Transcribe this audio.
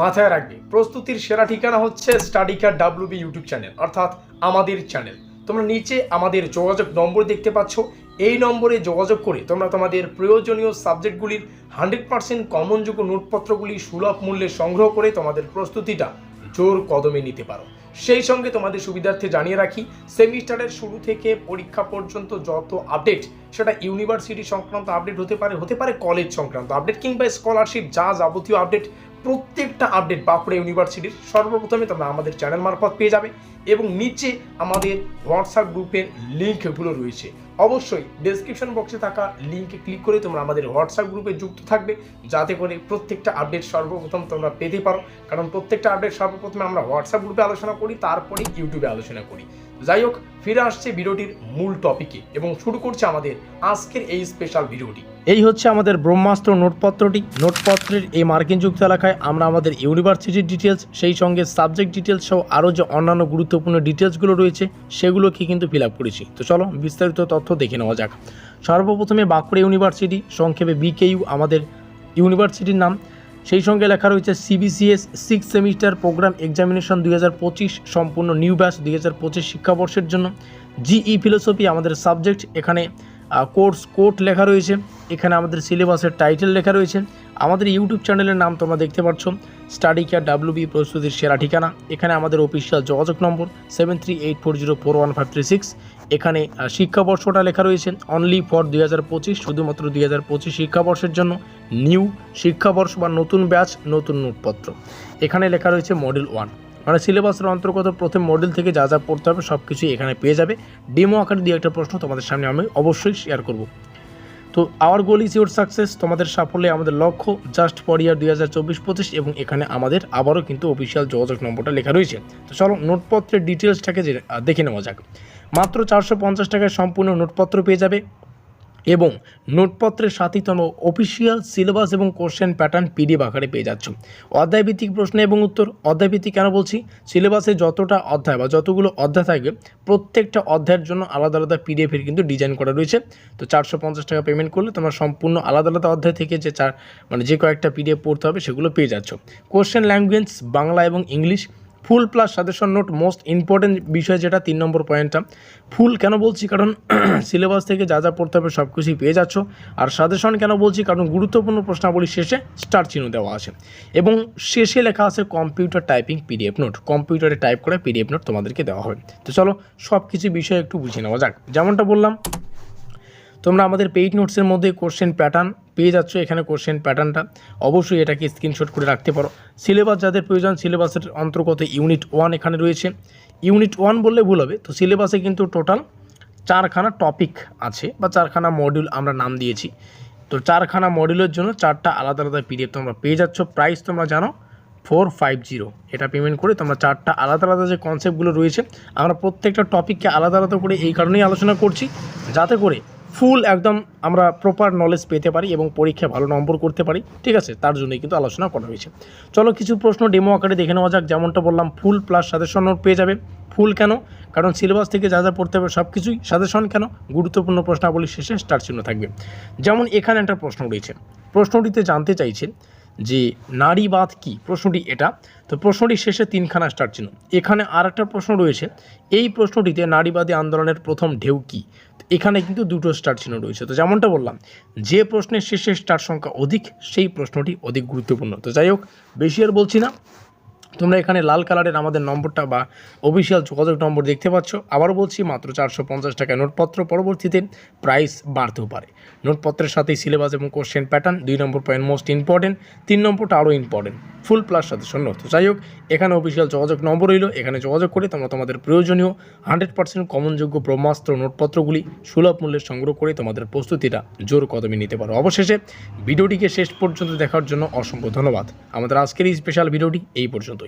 মাথায় রাখবে, প্রস্তুতির সেরা ঠিকানা হচ্ছে স্টাডিকার WB ইউটিউব চ্যানেল, অর্থাৎ আমাদের চ্যানেল। তোমরা নিচে আমাদের যোগাযোগ নম্বর দেখতে পাচ্ছ, এই নম্বরে যোগাযোগ করে তোমরা তোমাদের প্রয়োজনীয় সাবজেক্টগুলির 100% কমনযোগ্য নোটপত্রগুলি সুলভ মূল্যে সংগ্রহ করে তোমাদের প্রস্তুতিটা জোর কদমে নিতে পারো। সেই সঙ্গে তোমাদের সুবিধার্থে জানিয়ে রাখি, সেমিস্টারের শুরু থেকে পরীক্ষা পর্যন্ত যত আপডেট, সেটা ইউনিভার্সিটি সংক্রান্ত আপডেট হতে পারে কলেজ সংক্রান্ত আপডেট কিংবা স্কলারশিপ, যা যাবতীয় আপডেট, প্রত্যেকটা আপডেট বাঁকুড়া ইউনিভার্সিটির সর্বপ্রথমে তোমরা আমাদের চ্যানেল মারফত পেয়ে যাবে। এবং নিচে আমাদের হোয়াটসঅ্যাপ গ্রুপের লিঙ্কগুলো রয়েছে, অবশ্যই ডেসক্রিপশন বক্সে থাকা লিঙ্কে ক্লিক করে তোমরা আমাদের হোয়াটসঅ্যাপ গ্রুপে যুক্ত থাকবে, যাতে করে প্রত্যেকটা আপডেট সর্বপ্রথম তোমরা পেতে পারো। কারণ প্রত্যেকটা আপডেট সর্বপ্রথমে আমরা হোয়াটসঅ্যাপ গ্রুপে আলোচনা করি, তারপরে ইউটিউবে আলোচনা করি। যাই হোক, ফিরে আসছে ভিডিওটির মূল টপিকে এবং শুরু করছে আমাদের আজকের এই স্পেশাল ভিডিওটি। এই হচ্ছে আমাদের ব্রহ্মাস্ত্র নোটপত্রটি। নোটপত্রের এই মার্কিনযুক্ত এলাকায় আমরা আমাদের ইউনিভার্সিটির ডিটেলস, সেই সঙ্গে সাবজেক্ট ডিটেলস সহ আরও যে অন্যান্য গুরুত্বপূর্ণ ডিটেলসগুলো রয়েছে সেগুলোকে কিন্তু ফিল আপ করেছি। তো চলো বিস্তারিত তথ্য দেখে নেওয়া যাক। সর্বপ্রথমে বাঁকুড়া ইউনিভার্সিটি, সংক্ষেপে BKU আমাদের ইউনিভার্সিটির নাম। সেই সঙ্গে লেখা রয়েছে CBCS 6 সেমিস্টার প্রোগ্রাম এক্সামিনেশন 2025, সম্পূর্ণ নিউ ব্যাচ 2025 শিক্ষাবর্ষের জন্য। GE ফিলোসফি আমাদের সাবজেক্ট, এখানে কোর্স কোড লেখা রয়েছে, এখানে আমাদের সিলেবাসের টাইটেল লেখা রয়েছে। আমাদের ইউটিউব চ্যানেলের নাম তোমরা দেখতে পাচ্ছ, স্টাডিকার WB প্রস্তুতির সেরা ঠিকানা। এখানে আমাদের অফিসিয়াল যোগাযোগ নম্বর 7384041536। এখানে শিক্ষাবর্ষটা লেখা রয়েছে অনলি ফর 2025, শুধুমাত্র 2025 শিক্ষাবর্ষের জন্য নিউ শিক্ষাবর্ষ বা নতুন ব্যাচ, নতুন নোটপত্র। এখানে লেখা রয়েছে মডেল 1, মানে সিলেবাসের অন্তর্গত প্রথম মডেল থেকে যা যা পড়তে হবে সব কিছুই এখানে পেয়ে যাবে। ডেমো আকারে দিয়ে একটা প্রশ্ন তোমাদের সামনে আমি অবশ্যই শেয়ার করব। তো hour goal is your success, তোমাদের সাফল্যে আমাদের লক্ষ্য, জাস্ট ফর ইয়ার 2024-25। এবং এখানে আমাদের আবারও কিন্তু অফিসিয়াল যোগাযোগ নম্বরটা লেখা রয়েছে। তো চলো নোটপত্রের ডিটেলসটাকে দেখে নেওয়া যাক। মাত্র 450 টাকায় সম্পূর্ণ নোটপত্র পেয়ে যাবে এবং নোটপত্রের সাথেই তোমরা অফিসিয়াল সিলেবাস এবং কোশ্চেন প্যাটার্ন PDF আকারে পেয়ে যাচ্ছ। অধ্যায়ভিত্তিক প্রশ্ন এবং উত্তর। অধ্যায়ভিত্তিক কেন বলছি? সিলেবাসে যতটা অধ্যায় বা যতগুলো অধ্যায় থাকবে, প্রত্যেকটা অধ্যায়ের জন্য আলাদা আলাদা PDF এর কিন্তু ডিজাইন করা রয়েছে। তো 450 টাকা পেমেন্ট করলে তোমরা সম্পূর্ণ আলাদা আলাদা অধ্যায় থেকে যে কয়েকটা PDF পড়তে হবে সেগুলো পেয়ে যাচ্ছ। কোশ্চেন ল্যাঙ্গুয়েজ বাংলা এবং English. Full plus suggestion note, most important বিষয় যেটা 3 নম্বর পয়েন্টটা। ফুল কেন বলছি? কারণ সিলেবাস থেকে যা যা পড়তে হবে সব কিছুই পেয়ে যাচ্ছ। আর সাজেশন কেন বলছি? কারণ গুরুত্বপূর্ণ প্রশ্নাবলী শেষে স্টার চিহ্ন দেওয়া আছে এবং শেষে লেখা আছে কম্পিউটার টাইপিং PDF নোট, কম্পিউটারে টাইপ করে PDF নোট তোমাদেরকে দেওয়া হবে। তো চলো সব কিছু বিষয় একটু বুঝে নেওয়া যাক। যেমনটা বললাম, তোমরা আমাদের পেইড নোটসের মধ্যে কোশ্চেন প্যাটার্ন পেয়ে যাচ্ছ। এখানে কোশ্চেন প্যাটার্নটা অবশ্যই এটাকে স্ক্রিনশট করে রাখতে পারো। সিলেবাস যাদের প্রয়োজন, সিলেবাসের অন্তর্গত ইউনিট 1 এখানে রয়েছে। ইউনিট 1 বললে ভুল হবে, তো সিলেবাসে কিন্তু টোটাল 4খানা টপিক আছে বা 4খানা মডিউল আমরা নাম দিয়েছি। তো 4খানা মডিউলের জন্য 4টা আলাদা আলাদা PDF তোমরা পেয়ে যাচ্ছ। প্রাইস তোমরা জানো 450, এটা পেমেন্ট করে তোমরা 4টা আলাদা আলাদা যে কনসেপ্টগুলো রয়েছে, আমরা প্রত্যেকটা টপিককে আলাদা আলাদা করে এই কারণেই আলোচনা করছি, যাতে করে ফুল একদম আমরা প্রপার নলেজ পেতে পারি এবং পরীক্ষায় ভালো নম্বর করতে পারি। ঠিক আছে, তার জন্যই কিন্তু আলোচনা করা হয়েছে। চলো কিছু প্রশ্ন ডেমো আকারে দেখে নেওয়া যাক। যেমনটা বললাম, ফুল প্লাস সাজেশন নোট পেয়ে যাবে। ফুল কেন? কারণ সিলেবাস থেকে যা যা পড়তে হবে সব কিছুই। সাজেশন কেন? গুরুত্বপূর্ণ প্রশ্নাবলী শেষে স্টার চিহ্ন থাকবে। যেমন এখানে একটা প্রশ্ন রয়েছে, প্রশ্নটিতে জানতে চাইছেন যে নারীবাদ কি, প্রশ্নটি এটা। তো প্রশ্নটির শেষে 3খানা স্টার চিহ্ন। এখানে আর একটা প্রশ্ন রয়েছে, এই প্রশ্নটিতে নারীবাদী আন্দোলনের প্রথম ঢেউ কী, এখানে কিন্তু 2টো স্টার চিহ্ন রয়েছে। তো যেমনটা বললাম, যে প্রশ্নের শেষে স্টার সংখ্যা অধিক সেই প্রশ্নটি অধিক গুরুত্বপূর্ণ। তো যাই হোক, বেশি আর বলছি না, তোমরা এখানে লাল কালারের আমাদের নম্বরটা বা অফিসিয়াল যোগাযোগ নম্বর দেখতে পাচ্ছ। আবারও বলছি, মাত্র 450 টাকায় নোটপত্র, পরবর্তীতে প্রাইস বাড়তেও পারে। নোটপত্রের সাথেই সিলেবাস এবং কোশ্চেন প্যাটার্ন, 2 নম্বর পয়েন্ট মোস্ট ইম্পর্টেন্ট, 3 নম্বরটা আরও ইম্পর্টেন্ট, ফুল প্লাস সাজেশন নোট। তো যাই হোক, এখানে অফিসিয়াল যোগাযোগ নম্বর রইল, এখানে যোগাযোগ করে তোমরা তোমাদের প্রয়োজনীয় 100% কমনযোগ্য ব্রহ্মাস্ত্র নোটপত্রগুলি সুলভ মূল্যে সংগ্রহ করে তোমাদের প্রস্তুতিটা জোর কদমে নিতে পারো। অবশেষে ভিডিওটিকে শেষ পর্যন্ত দেখার জন্য অসংখ্য ধন্যবাদ। আমাদের আজকের এই স্পেশাল ভিডিওটি এই পর্যন্ত।